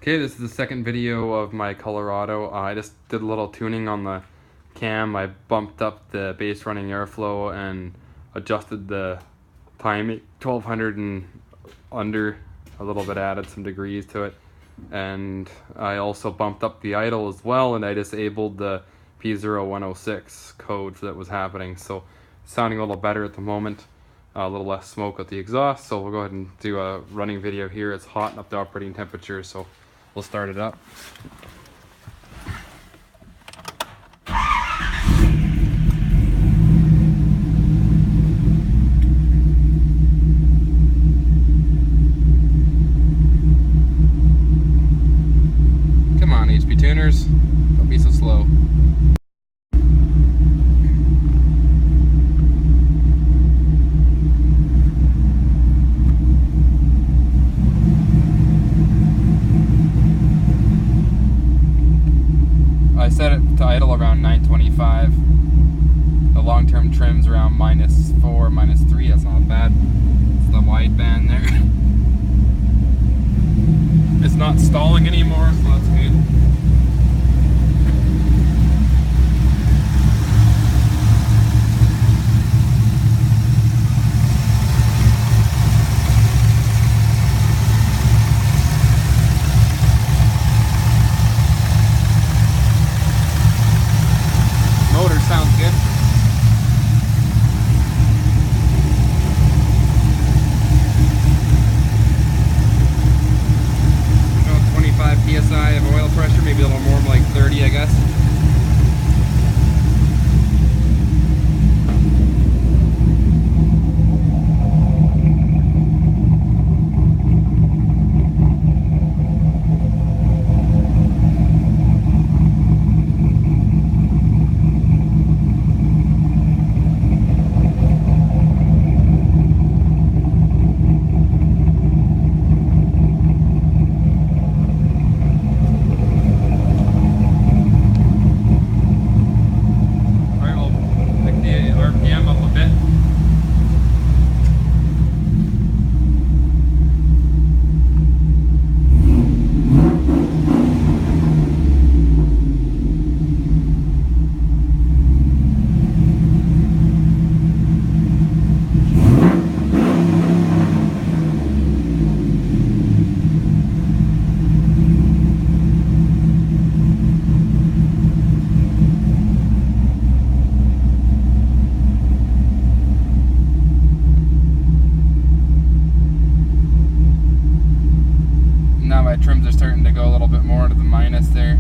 Okay, this is the second video of my Colorado. I just did a little tuning on the cam. I bumped up the base running airflow and adjusted the timing 1200 and under a little bit, added some degrees to it. And I also bumped up the idle as well, and I disabled the P0106 code that was happening. So sounding a little better at the moment. A little less smoke at the exhaust. So we'll go ahead and do a running video here. It's hot enough to operating temperature, so we'll start it up. Come on, HP tuners, don't be so slow. I set it to idle around 925. The long-term trim's around -4, -3. That's not bad. It's the wide band there. It's not stalling anymore, so that's good. Motor sounds good. About 25 psi of oil pressure, maybe a little more, like 30, I guess. RPM up a bit. Now my trims are starting to go a little bit more to the minus there.